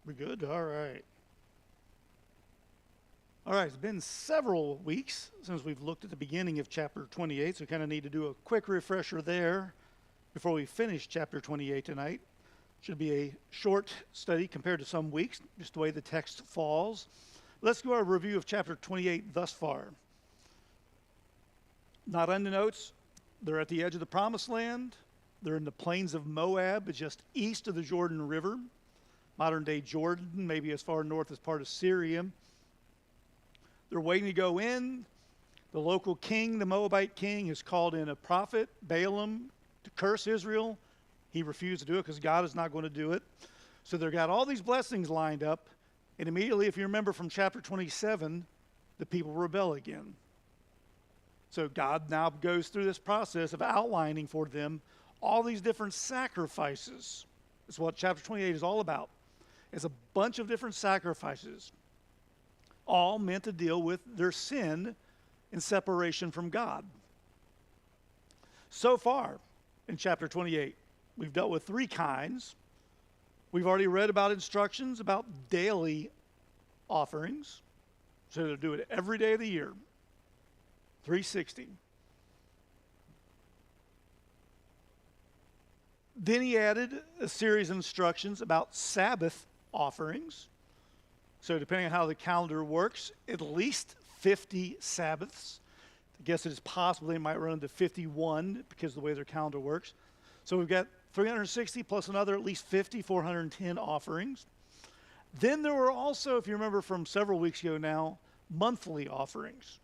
We good? All right. All right, it's been several weeks since we've looked at the beginning of chapter 28, so we kind of need to do a quick refresher there before we finish chapter 28 tonight. Should be a short study compared to some weeks, just the way the text falls. Let's do our review of chapter 28 thus far. Not on the notes, they're at the edge of the promised land. They're in the plains of Moab, just east of the Jordan River. Modern day Jordan, maybe as far north as part of Syria. They're waiting to go in. The local king, the Moabite king, has called in a prophet, Balaam, to curse Israel. He refused to do it because God is not going to do it. So they've got all these blessings lined up. And immediately, if you remember from chapter 27, the people rebel again. So God now goes through this process of outlining for them all these different sacrifices. That's what chapter 28 is all about. It's a bunch of different sacrifices, all meant to deal with their sin and separation from God. So far, in chapter 28, we've dealt with three kinds. We've already read about instructions about daily offerings. So to do it every day of the year, 360. Then he added a series of instructions about Sabbath offerings. So depending on how the calendar works, at least 50 Sabbaths. I guess it is possible they might run to 51 because of the way their calendar works. So we've got 360 plus another at least 50, 410 offerings. Then there were also, if you remember from several weeks ago now, monthly offerings.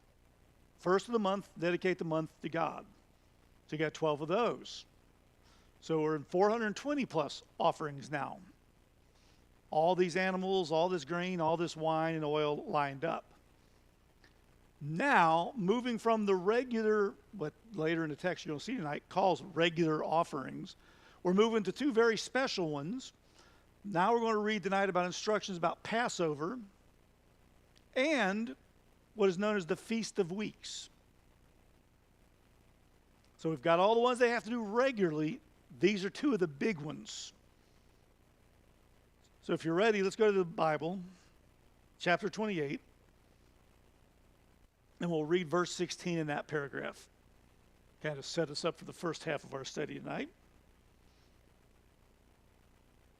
First of the month, dedicate the month to God. So you got 12 of those. So we're in 420 plus offerings now. All these animals, all this grain, all this wine and oil lined up. Now, moving from the regular, what later in the text you're going to see tonight calls regular offerings, we're moving to two very special ones. Now we're going to read tonight about instructions about Passover and what is known as the Feast of Weeks. So we've got all the ones they have to do regularly. These are two of the big ones. So if you're ready, let's go to the Bible, chapter 28, and we'll read verse 16 in that paragraph. Kind of set us up for the first half of our study tonight.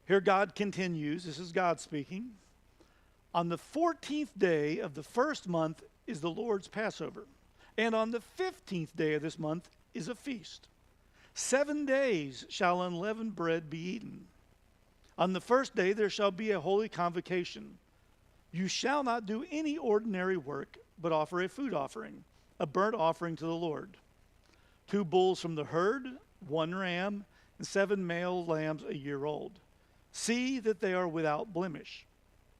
Here God continues, this is God speaking. On the 14th day of the first month is the Lord's Passover, and on the 15th day of this month is a feast. 7 days shall unleavened bread be eaten. On the first day there shall be a holy convocation. You shall not do any ordinary work, but offer a food offering, a burnt offering to the Lord. 2 bulls from the herd, 1 ram, and 7 male lambs a year old. See that they are without blemish.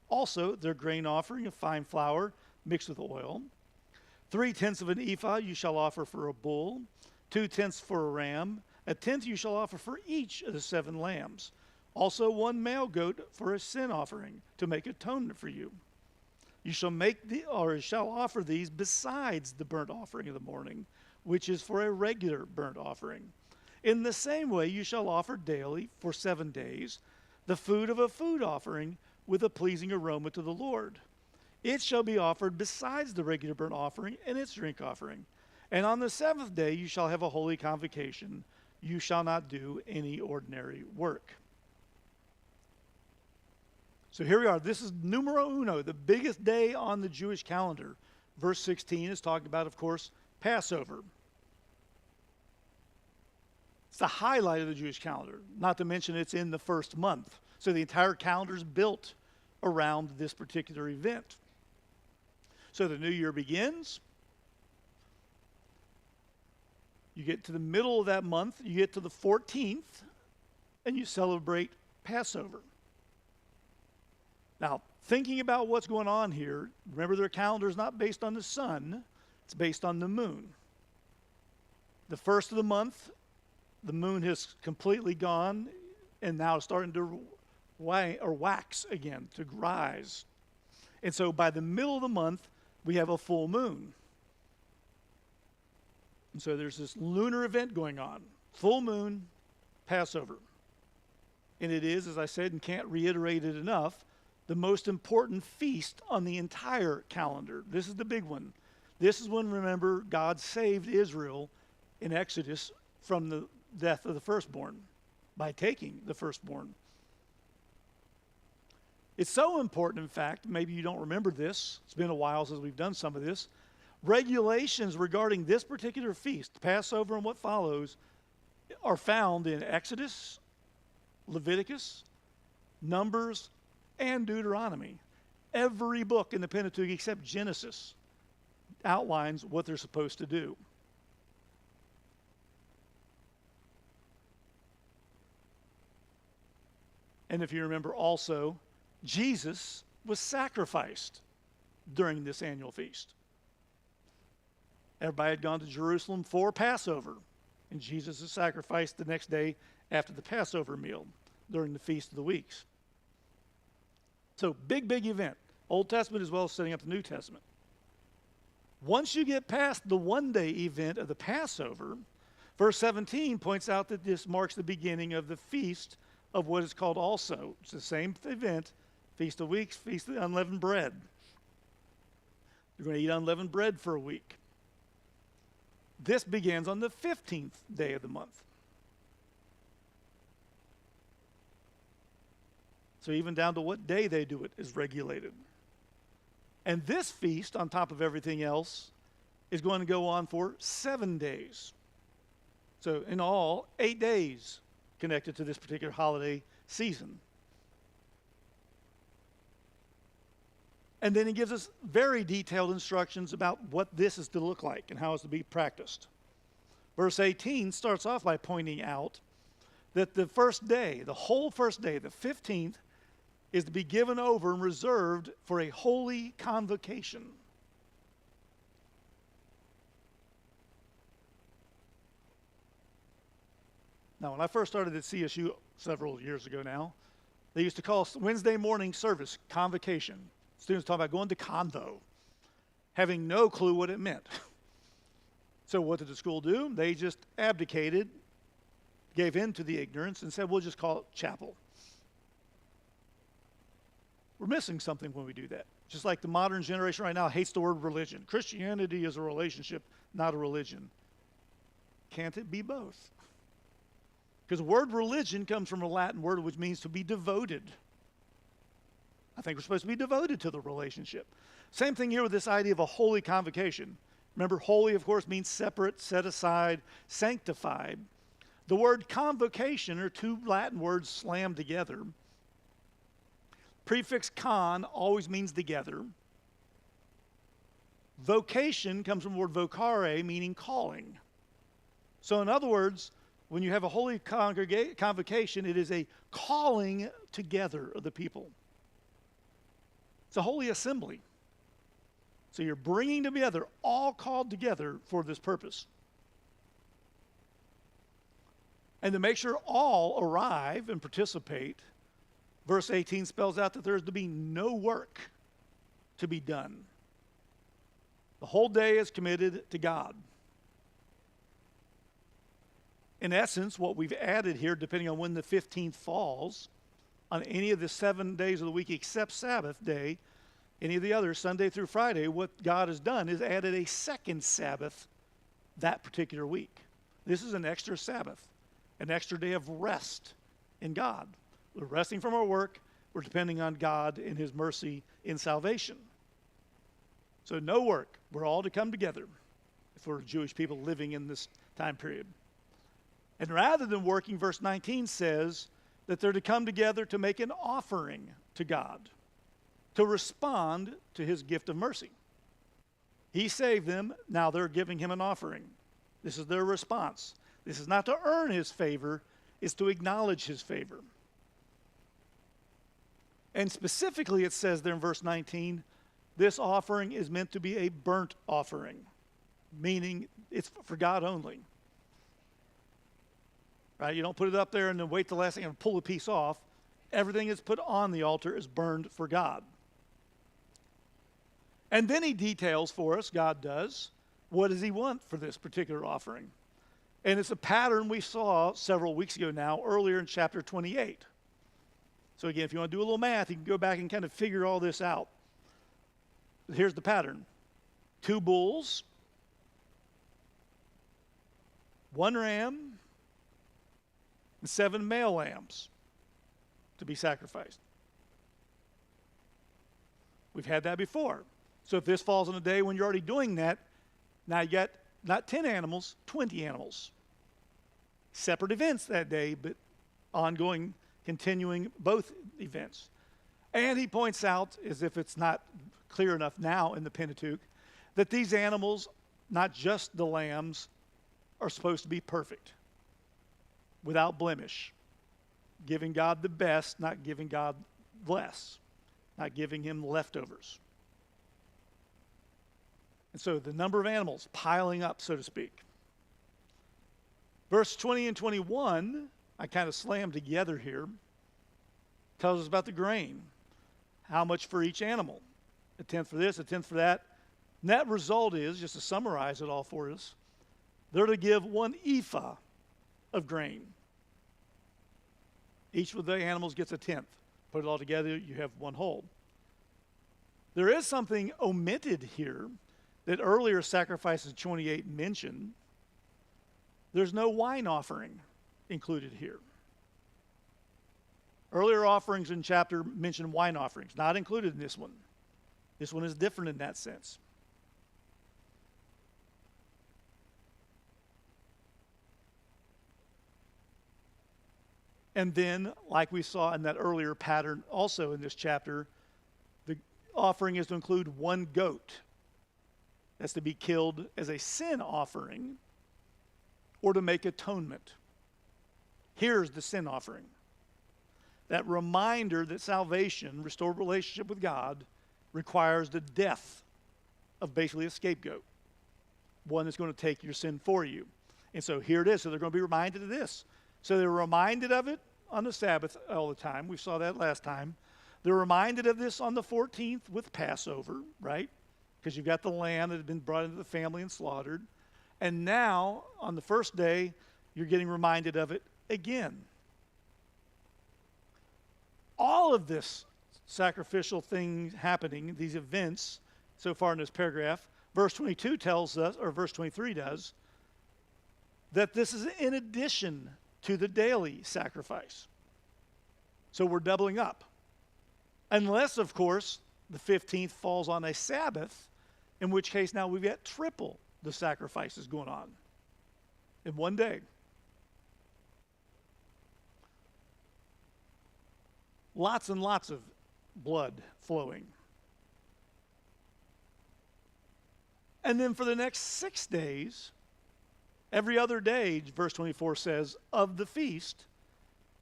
Also their grain offering of fine flour mixed with oil. 3/10 of an ephah you shall offer for a bull, 2/10 for a ram, 1/10 you shall offer for each of the 7 lambs. Also 1 male goat for a sin offering to make atonement for you. You shall offer these besides the burnt offering of the morning, which is for a regular burnt offering. In the same way you shall offer daily for 7 days the food of a food offering with a pleasing aroma to the Lord. It shall be offered besides the regular burnt offering and its drink offering. And on the 7th day you shall have a holy convocation. You shall not do any ordinary work. So here we are. This is numero uno, the biggest day on the Jewish calendar. Verse 16 is talking about, of course, Passover. It's the highlight of the Jewish calendar, not to mention it's in the first month. So the entire calendar is built around this particular event. So the new year begins. You get to the middle of that month, you get to the 14th, and you celebrate Passover. Now, thinking about what's going on here, remember their calendar is not based on the sun, it's based on the moon. The first of the month, the moon has completely gone and now it's starting to wax again, to rise. And so by the middle of the month, we have a full moon. And so there's this lunar event going on, full moon, Passover. And it is, as I said, and can't reiterate it enough, the most important feast on the entire calendar. This is the big one. This is when, remember, God saved Israel in Exodus from the death of the firstborn by taking the firstborn. It's so important, in fact, maybe you don't remember this. It's been a while since we've done some of this. Regulations regarding this particular feast, Passover and what follows, are found in Exodus, Leviticus, Numbers, and Deuteronomy. Every book in the Pentateuch except Genesis outlines what they're supposed to do. And if you remember also, Jesus was sacrificed during this annual feast. Everybody had gone to Jerusalem for Passover, and Jesus is sacrificed the next day after the Passover meal during the Feast of the Weeks. So, big event. Old Testament as well as setting up the New Testament. Once you get past the one-day event of the Passover, verse 17 points out that this marks the beginning of the feast of what is called also. It's the same event, Feast of Weeks, Feast of Unleavened Bread. You're going to eat unleavened bread for a week. This begins on the 15th day of the month. So even down to what day they do it is regulated. And this feast, on top of everything else, is going to go on for 7 days. So in all, 8 days connected to this particular holiday season. And then he gives us very detailed instructions about what this is to look like and how it's to be practiced. Verse 18 starts off by pointing out that the first day, the whole first day, the 15th, is to be given over and reserved for a holy convocation. Now, when I first started at CSU several years ago now, they used to call Wednesday morning service convocation. Students talk about going to convo, having no clue what it meant. So what did the school do? They just abdicated, gave in to the ignorance, and said, we'll just call it chapel. We're missing something when we do that. Just like the modern generation right now hates the word religion. Christianity is a relationship, not a religion. Can't it be both? Because the word religion comes from a Latin word which means to be devoted. I think we're supposed to be devoted to the relationship. Same thing here with this idea of a holy convocation. Remember, holy, of course, means separate, set aside, sanctified. The word convocation are two Latin words slammed together. Prefix con always means together. Vocation comes from the word vocare, meaning calling. So in other words, when you have a holy convocation, it is a calling together of the people. It's a holy assembly. So you're bringing together, all called together for this purpose. And to make sure all arrive and participate, verse 18 spells out that there is to be no work to be done. The whole day is committed to God. In essence, what we've added here, depending on when the 15th falls, on any of the 7 days of the week except Sabbath day, any of the others, Sunday through Friday, what God has done is added a second Sabbath that particular week. This is an extra Sabbath, an extra day of rest in God. We're resting from our work. We're depending on God in his mercy in salvation. So no work. We're all to come together if we're Jewish people living in this time period. And rather than working, verse 19 says that they're to come together to make an offering to God, to respond to his gift of mercy. He saved them, now they're giving him an offering. This is their response. This is not to earn his favor, it's to acknowledge his favor. And specifically it says there in verse 19, this offering is meant to be a burnt offering, meaning it's for God only. Right? You don't put it up there and then wait the last thing and pull a piece off. Everything that's put on the altar is burned for God. And then he details for us, God does, what does he want for this particular offering? And it's a pattern we saw several weeks ago now, earlier in chapter 28. So again, if you want to do a little math, you can go back and kind of figure all this out. Here's the pattern. 2 bulls, 1 ram, and 7 male lambs to be sacrificed. We've had that before. So if this falls on a day when you're already doing that, now you got not 10 animals, 20 animals. Separate events that day, but ongoing, continuing both events. And he points out, as if it's not clear enough now in the Pentateuch, that these animals, not just the lambs, are supposed to be perfect, without blemish, giving God the best, not giving God less, not giving him leftovers. And so the number of animals piling up, so to speak. Verse 20 and 21, I kind of slammed together here, tells us about the grain. How much for each animal? A tenth for this, a tenth for that. Net result is, just to summarize it all for us, they're to give 1 ephah of grain. Each of the animals gets a tenth. Put it all together, you have 1 whole. There is something omitted here that earlier sacrifices 28 mentioned. There's no wine offering included here. Earlier offerings in chapter mention wine offerings, not included in this one. This one is different in that sense. And then, like we saw in that earlier pattern, also in this chapter, the offering is to include 1 goat. That's to be killed as a sin offering or to make atonement. Here's the sin offering. That reminder that salvation, restored relationship with God, requires the death of basically a scapegoat, one that's going to take your sin for you. And so here it is. So they're going to be reminded of this. So they're reminded of it on the Sabbath all the time. We saw that last time. They're reminded of this on the 14th with Passover, right? Because you've got the lamb that had been brought into the family and slaughtered. And now, on the first day, you're getting reminded of it again. All of this sacrificial thing happening, these events, so far in this paragraph, verse 22 tells us, or verse 23 does, that this is in addition to the daily sacrifice. So we're doubling up. Unless, of course, the 15th falls on a Sabbath, in which case now we've got triple the sacrifices going on in one day. Lots and lots of blood flowing. And then for the next 6 days, every other day, verse 24 says, of the feast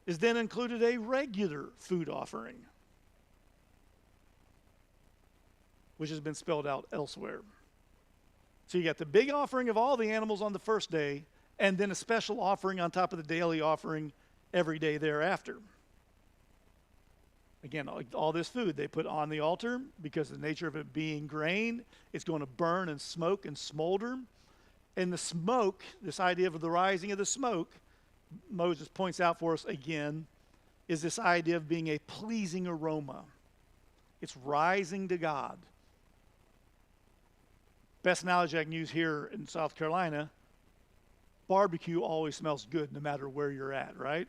is then included a regular food offering, which has been spelled out elsewhere. So you got the big offering of all the animals on the first day, and then a special offering on top of the daily offering every day thereafter. Again, all this food they put on the altar because of the nature of it being grain, it's going to burn and smoke and smolder. And the smoke, this idea of the rising of the smoke, Moses points out for us again, is this idea of being a pleasing aroma. It's rising to God. Best analogy I can use here in South Carolina, barbecue always smells good no matter where you're at, right?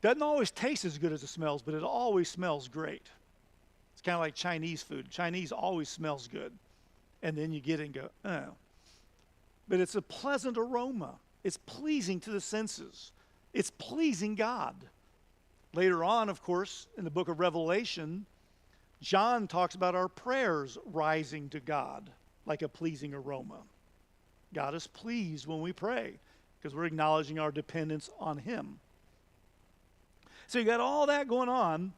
Doesn't always taste as good as it smells, but it always smells great. It's kind of like Chinese food. Chinese always smells good. And then you get it and go, oh. But it's a pleasant aroma. It's pleasing to the senses. It's pleasing God. Later on, of course, in the book of Revelation, John talks about our prayers rising to God like a pleasing aroma. God is pleased when we pray because we're acknowledging our dependence on him. So you got all that going on,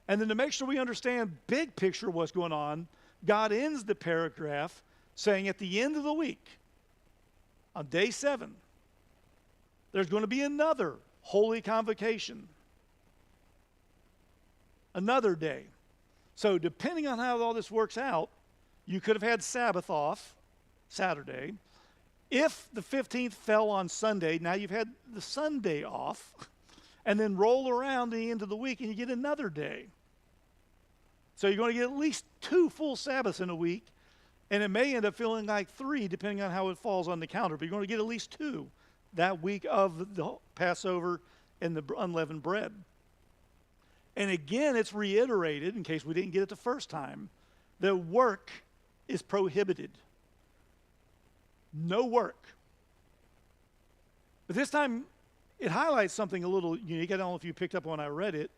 and then to make sure we understand big picture what's going on, God ends the paragraph saying at the end of the week, on day 7, there's going to be another holy convocation. Another day. So depending on how all this works out, you could have had Sabbath off, Saturday. If the 15th fell on Sunday, now you've had the Sunday off. and then roll around the end of the week and you get another day. So you're going to get at least 2 full Sabbaths in a week, and it may end up feeling like 3 depending on how it falls on the calendar, but you're going to get at least 2 that week of the Passover and the unleavened bread. And again, it's reiterated, in case we didn't get it the first time, that work is prohibited. No work. But this time, it highlights something a little unique. I don't know if you picked up when I read it.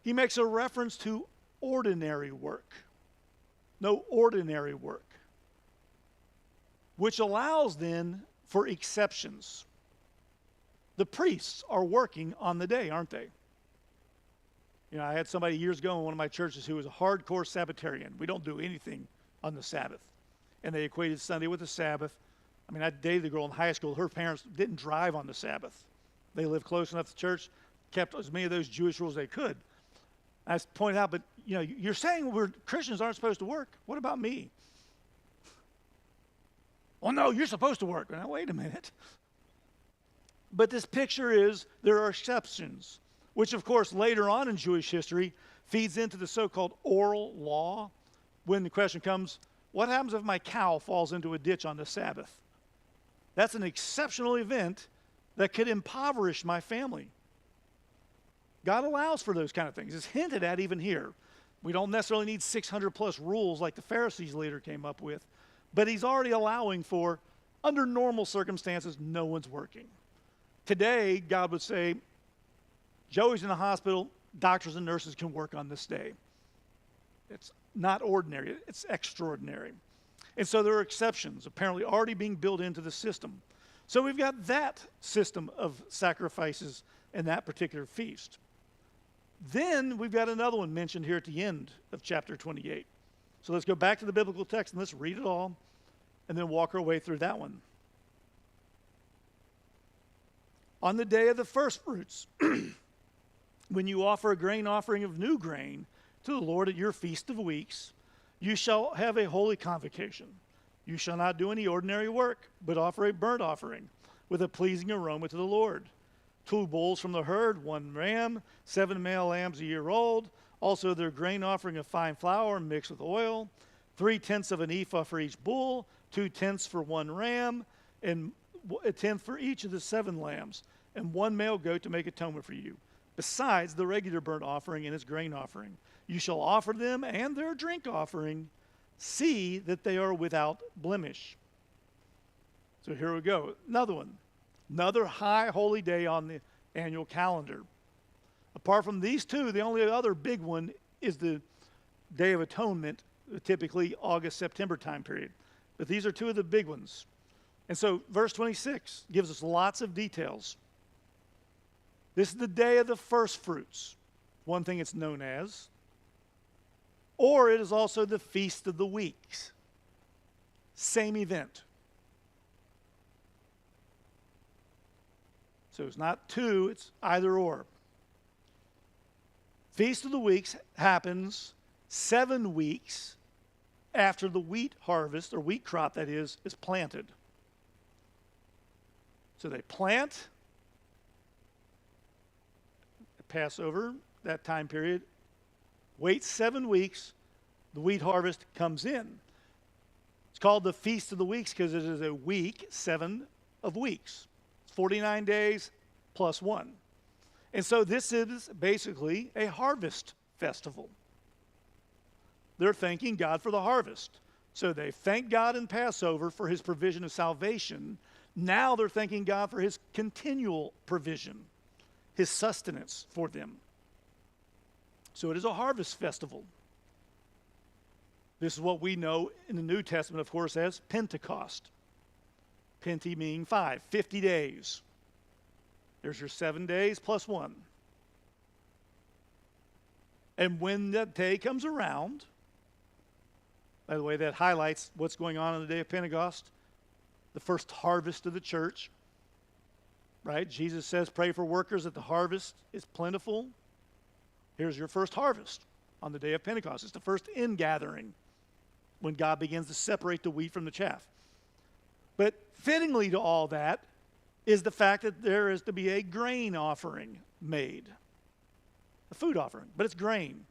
He makes a reference to ordinary work. No ordinary work. Which allows then for exceptions. The priests are working on the day, aren't they? You know, I had somebody years ago in one of my churches who was a hardcore Sabbatarian. We don't do anything on the Sabbath. And they equated Sunday with the Sabbath. I mean, I dated a girl in high school. Her parents didn't drive on the Sabbath. They lived close enough to church, kept as many of those Jewish rules they could. I pointed out, but you know, you're saying Christians aren't supposed to work. What about me? Well, no, you're supposed to work. Now, wait a minute. But this picture is there are exceptions, which, of course, later on in Jewish history feeds into the so-called oral law. When the question comes, what happens if my cow falls into a ditch on the Sabbath? That's an exceptional event that could impoverish my family. God allows for those kind of things. It's hinted at even here. We don't necessarily need 600 plus rules like the Pharisees later came up with, but he's already allowing for, under normal circumstances, no one's working. Today, God would say, Joey's in the hospital, doctors and nurses can work on this day. It's not ordinary, it's extraordinary. And so there are exceptions apparently already being built into the system. So we've got that system of sacrifices and that particular feast. Then we've got another one mentioned here at the end of chapter 28. So let's go back to the biblical text and let's read it all and then walk our way through that one. On the day of the first fruits, when you offer a grain offering of new grain to the Lord at your feast of weeks, you shall have a holy convocation. You shall not do any ordinary work, but offer a burnt offering with a pleasing aroma to the Lord. 2 bulls from the herd, 1 ram, 7 male lambs a year old, also their grain offering of fine flour mixed with oil, 3/10 of an ephah for each bull, 2/10 for 1 ram, and 1/10 for each of the 7 lambs, and 1 male goat to make atonement for you, besides the regular burnt offering and its grain offering. You shall offer them and their drink offering. See that they are without blemish. So here we go. Another one. Another high holy day on the annual calendar. Apart from these 2, the only other big one is the Day of Atonement, typically August, September time period. But these are 2 of the big ones. And so verse 26 gives us lots of details. This is the day of the first fruits, one thing it's known as. Or it is also the Feast of the Weeks. Same event. So it's not 2, it's either or. Feast of the Weeks happens 7 weeks after the wheat harvest, or wheat crop that is planted. So they plant, Passover, that time period, wait 7 weeks, the wheat harvest comes in. It's called the Feast of the Weeks because it is a week, 7 of weeks. It's 49 days plus 1. And so this is basically a harvest festival. They're thanking God for the harvest. So they thank God in Passover for his provision of salvation. Now they're thanking God for his continual provision, his sustenance for them. So it is a harvest festival. This is what we know in the New Testament, of course, as Pentecost. Penti meaning 5, 50 days. There's your 7 days plus 1. And when that day comes around, by the way, that highlights what's going on the day of Pentecost, the first harvest of the church, right? Jesus says, pray for workers that the harvest is plentiful. Here's your first harvest on the day of Pentecost. It's the first ingathering when God begins to separate the wheat from the chaff. But fittingly to all that is the fact that there is to be a grain offering made. A food offering, but it's grain.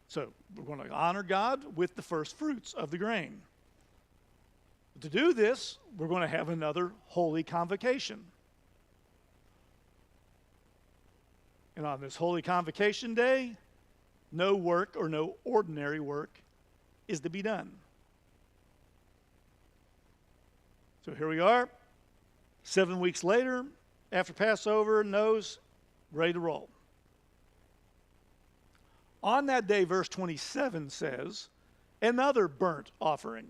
So we're going to honor God with the first fruits of the grain. To do this, we're going to have another holy convocation. And on this holy convocation day, no work or no ordinary work is to be done. So here we are, 7 weeks later, after Passover, nose, ready to roll. On that day, verse 27 says, another burnt offering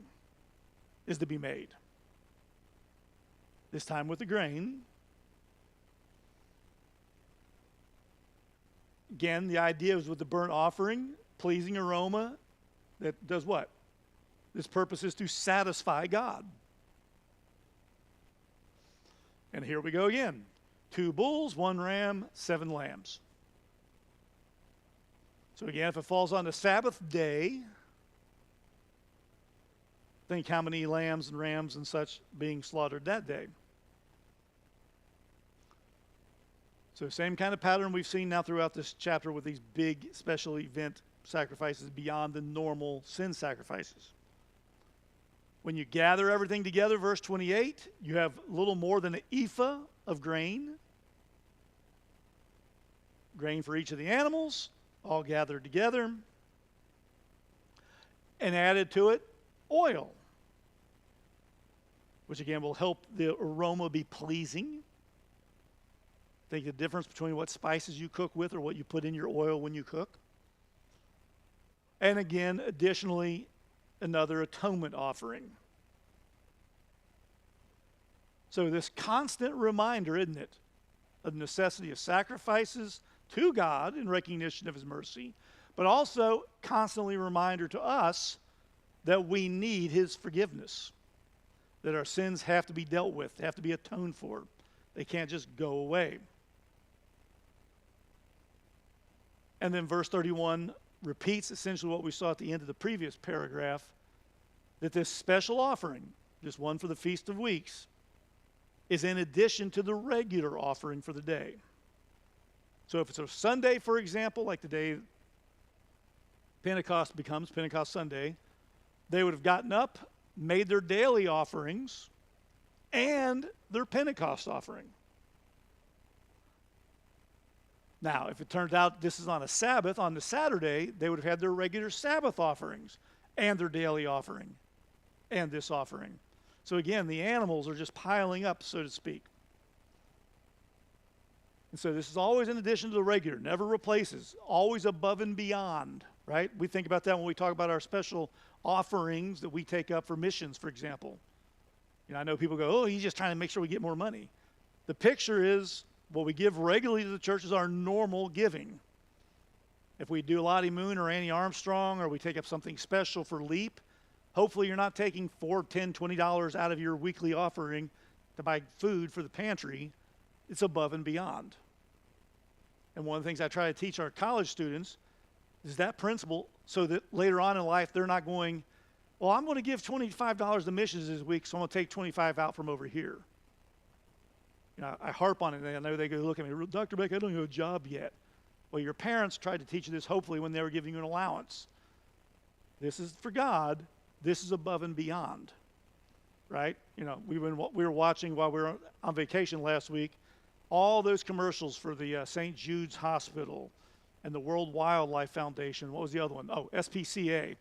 is to be made. This time with the grain. Again, the idea is with the burnt offering, pleasing aroma that does what? This purpose is to satisfy God. And here we go again. 2 bulls, 1 ram, 7 lambs. So again, if it falls on the Sabbath day, think how many lambs and rams and such being slaughtered that day. So same kind of pattern we've seen now throughout this chapter with these big special event sacrifices beyond the normal sin sacrifices. When you gather everything together, verse 28, you have a little more than an ephah of grain. Grain for each of the animals, all gathered together. And added to it, oil, which again will help the aroma be pleasing. Think the difference between what spices you cook with or what you put in your oil when you cook. And again, additionally, another atonement offering. So this constant reminder, isn't it, of the necessity of sacrifices to God in recognition of his mercy, but also constantly a reminder to us that we need his forgiveness, that our sins have to be dealt with, have to be atoned for. They can't just go away. And then verse 31 repeats essentially what we saw at the end of the previous paragraph, that this special offering, just one for the Feast of Weeks, is in addition to the regular offering for the day. So if it's a Sunday, for example, like the day Pentecost becomes Pentecost Sunday, they would have gotten up, made their daily offerings, and their Pentecost offering. Now, if it turns out this is on a Sabbath, on the Saturday, they would have had their regular Sabbath offerings and their daily offering and this offering. So again, the animals are just piling up, so to speak. And so this is always in addition to the regular, never replaces, always above and beyond, right? We think about that when we talk about our special offerings that we take up for missions, for example. You know, I know people go, oh, he's just trying to make sure we get more money. The picture is what we give regularly to the church is our normal giving. If we do Lottie Moon or Annie Armstrong, or we take up something special for LEAP, hopefully you're not taking $4, $10, $20 out of your weekly offering to buy food for the pantry. It's above and beyond. And one of the things I try to teach our college students is that principle so that later on in life they're not going, well, I'm going to give $25 to missions this week, so I'm going to take $25 out from over here. You know, I harp on it, and I know they go look at me, Dr. Beck, I don't have a job yet. Well, your parents tried to teach you this hopefully when they were giving you an allowance. This is for God. This is above and beyond, right? You know, we were watching while we were on vacation last week, all those commercials for the St. Jude's Hospital and the World Wildlife Foundation. What was the other one? Oh, SPCA.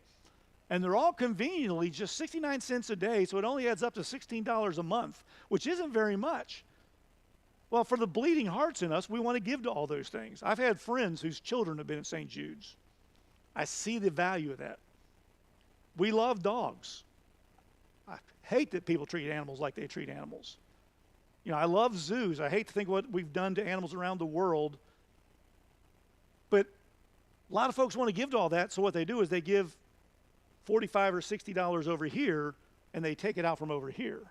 And they're all conveniently just 69 cents a day, so it only adds up to $16 a month, which isn't very much. Well, for the bleeding hearts in us, we want to give to all those things. I've had friends whose children have been at St. Jude's. I see the value of that. We love dogs. I hate that people treat animals like they treat animals. You know, I love zoos. I hate to think what we've done to animals around the world. But a lot of folks want to give to all that, so what they do is they give $45 or $60 over here, and they take it out from over here.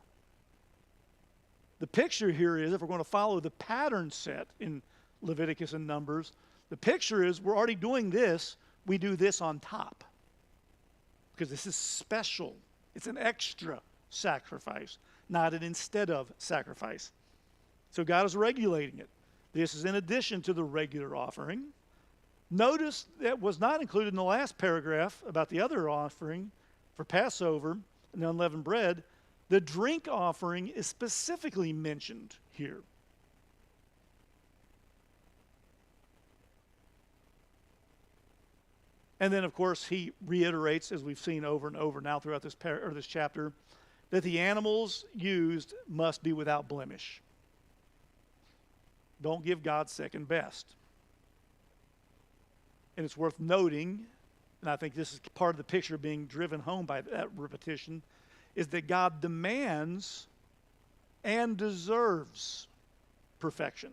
The picture here is, if we're going to follow the pattern set in Leviticus and Numbers, the picture is we're already doing this, we do this on top. Because this is special. It's an extra sacrifice, not an instead of sacrifice. So God is regulating it. This is in addition to the regular offering. Notice that was not included in the last paragraph about the other offering for Passover and the unleavened bread. The drink offering is specifically mentioned here. And then, of course, he reiterates, as we've seen over and over now throughout this chapter, that the animals used must be without blemish. Don't give God second best. And it's worth noting, and I think this is part of the picture being driven home by that repetition, is that God demands and deserves perfection.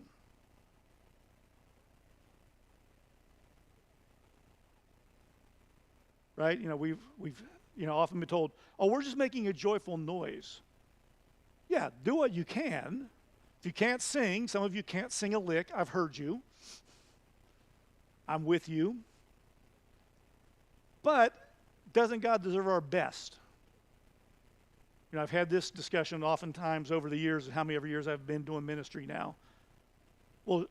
Right? We've often been told, oh, we're just making a joyful noise. Yeah, do what you can. If you can't sing, some of you can't sing a lick. I've heard you. I'm with you. But doesn't God deserve our best? I've had this discussion oftentimes over the years, how many years I've been doing ministry now. Well,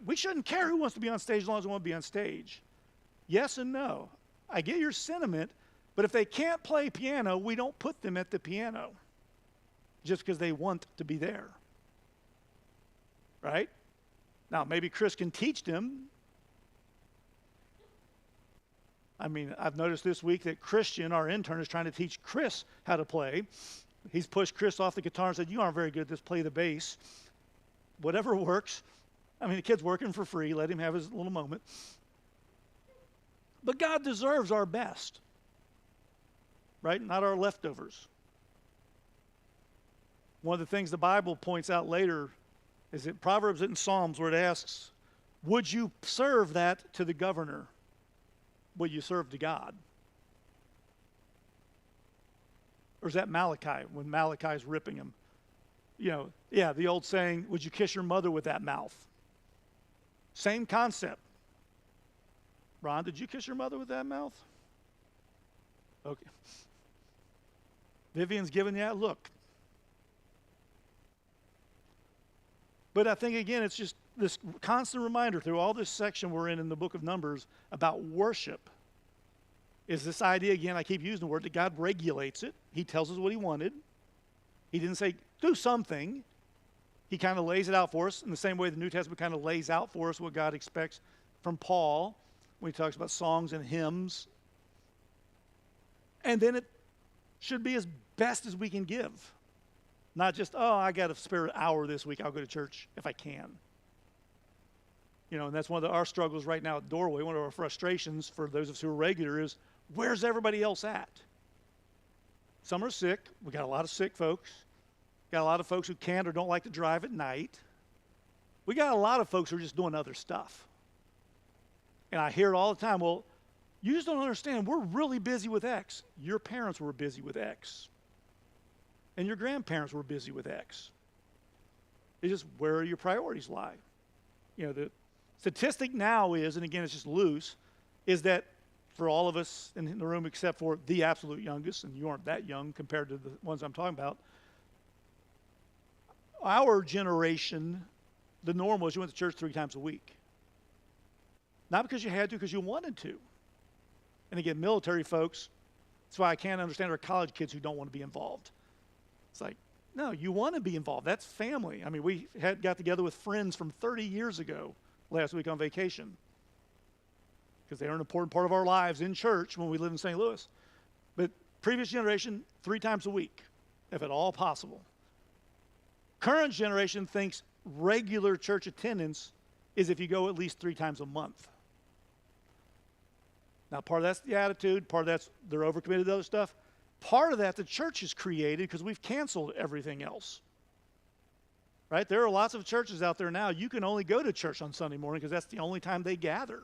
we shouldn't care who wants to be on stage as long as they want to be on stage. Yes and no. I get your sentiment, but if they can't play piano, we don't put them at the piano just because they want to be there. Right? Now, maybe Chris can teach them. I've noticed this week that Christian, our intern, is trying to teach Chris how to play. He's pushed Chris off the guitar and said, you aren't very good at this, play the bass. Whatever works. The kid's working for free. Let him have his little moment. But God deserves our best, right? Not our leftovers. One of the things the Bible points out later is in Proverbs and Psalms where it asks, would you serve that to the governor? Would you serve to God? Or is that Malachi, when Malachi's ripping him? The old saying, would you kiss your mother with that mouth? Same concept. Ron, did you kiss your mother with that mouth? Okay. Vivian's giving you that look. But I think, again, it's just this constant reminder through all this section we're in the book of Numbers about worship is this idea, again, I keep using the word, that God regulates it. He tells us what he wanted. He didn't say, do something. He kind of lays it out for us in the same way the New Testament kind of lays out for us what God expects from Paul when he talks about songs and hymns. And then it should be as best as we can give. Not just, oh, I got to spare an hour this week, I'll go to church if I can. And that's one of our struggles right now at Doorway. One of our frustrations for those of us who are regular is, where's everybody else at? Some are sick. We got a lot of sick folks. Got a lot of folks who can't or don't like to drive at night. We got a lot of folks who are just doing other stuff. And I hear it all the time, well, you just don't understand. We're really busy with X. Your parents were busy with X. And your grandparents were busy with X. It's just where your priorities lie. The statistic now is, and again, it's just loose, is that for all of us in the room except for the absolute youngest, and you aren't that young compared to the ones I'm talking about, our generation, the norm was you went to church 3 times a week. Not because you had to, because you wanted to. And again, military folks, that's why I can't understand our college kids who don't want to be involved. It's like, no, you want to be involved. That's family. We got together with friends from 30 years ago last week on vacation because they are an important part of our lives in church when we live in St. Louis. But previous generation, 3 times a week, if at all possible. Current generation thinks regular church attendance is if you go at least 3 times a month. Now, part of that's the attitude. Part of that's they're overcommitted to other stuff. Part of that the church has created because we've canceled everything else. Right? There are lots of churches out there now. You can only go to church on Sunday morning because that's the only time they gather.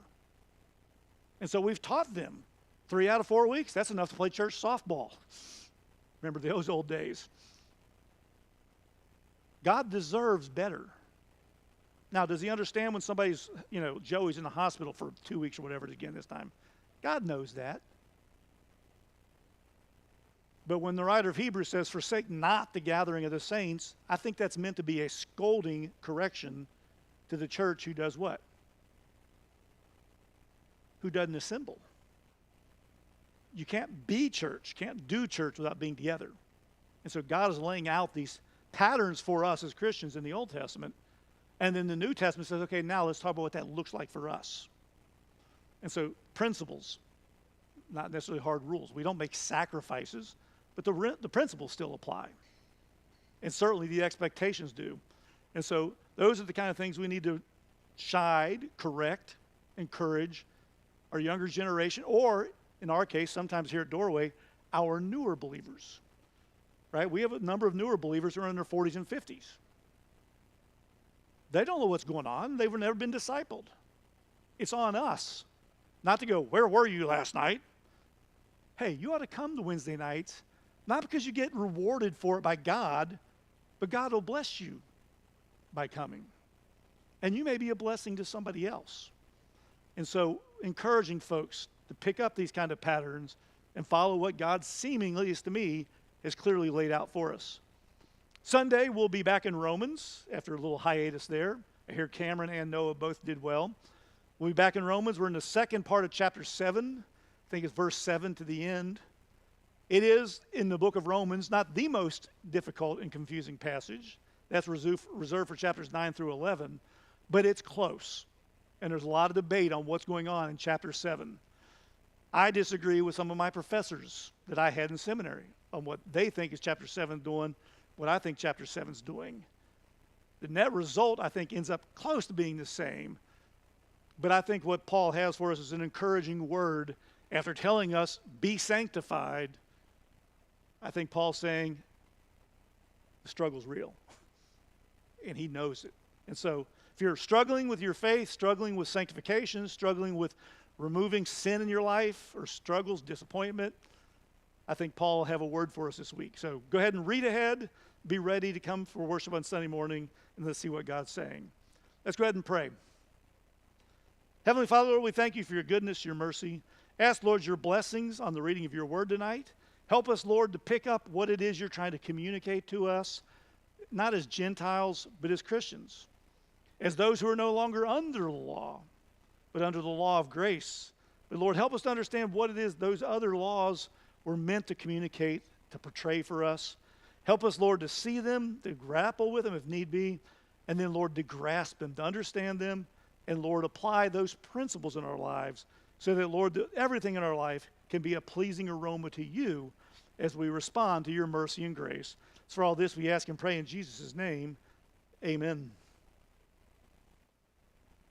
And so we've taught them 3 out of 4 weeks. That's enough to play church softball. Remember those old days. God deserves better. Now, does he understand when somebody's, Joey's in the hospital for 2 weeks or whatever it is again this time? God knows that. But when the writer of Hebrews says, forsake not the gathering of the saints, I think that's meant to be a scolding correction to the church who does what? Who doesn't assemble. You can't be church, can't do church without being together. And so God is laying out these patterns for us as Christians in the Old Testament. And then the New Testament says, okay, now let's talk about what that looks like for us. And so principles, not necessarily hard rules. We don't make sacrifices, but the principles still apply. And certainly the expectations do. And so those are the kind of things we need to chide, correct, encourage our younger generation, or in our case, sometimes here at Doorway, our newer believers. Right? We have a number of newer believers who are in their 40s and 50s. They don't know what's going on. They've never been discipled. It's on us not to go, where were you last night? Hey, you ought to come to Wednesday nights, not because you get rewarded for it by God, but God will bless you by coming. And you may be a blessing to somebody else. And so encouraging folks to pick up these kind of patterns and follow what God seemingly, at least to me, has clearly laid out for us. Sunday, we'll be back in Romans after a little hiatus there. I hear Cameron and Noah both did well. We'll be back in Romans. We're in the second part of chapter 7. I think it's verse 7 to the end. It is, in the book of Romans, not the most difficult and confusing passage. That's reserved for chapters 9 through 11. But it's close. And there's a lot of debate on what's going on in chapter 7. I disagree with some of my professors that I had in seminary on what they think is chapter 7 doing, what I think chapter 7 is doing. The net result, I think, ends up close to being the same. But I think what Paul has for us is an encouraging word. After telling us, be sanctified, I think Paul's saying the struggle's real. And he knows it. And so if you're struggling with your faith, struggling with sanctification, struggling with removing sin in your life, or struggles, disappointment, I think Paul will have a word for us this week. So go ahead and read ahead. Be ready to come for worship on Sunday morning, and let's see what God's saying. Let's go ahead and pray. Heavenly Father, Lord, we thank you for your goodness, your mercy. Ask, Lord, your blessings on the reading of your word tonight. Help us, Lord, to pick up what it is you're trying to communicate to us, not as Gentiles, but as Christians, as those who are no longer under the law, but under the law of grace. But, Lord, help us to understand what it is those other laws were meant to communicate, to portray for us. Help us, Lord, to see them, to grapple with them if need be, and then, Lord, to grasp them, to understand them, and, Lord, apply those principles in our lives so that, Lord, that everything in our life can be a pleasing aroma to you as we respond to your mercy and grace. So for all this, we ask and pray in Jesus' name, amen.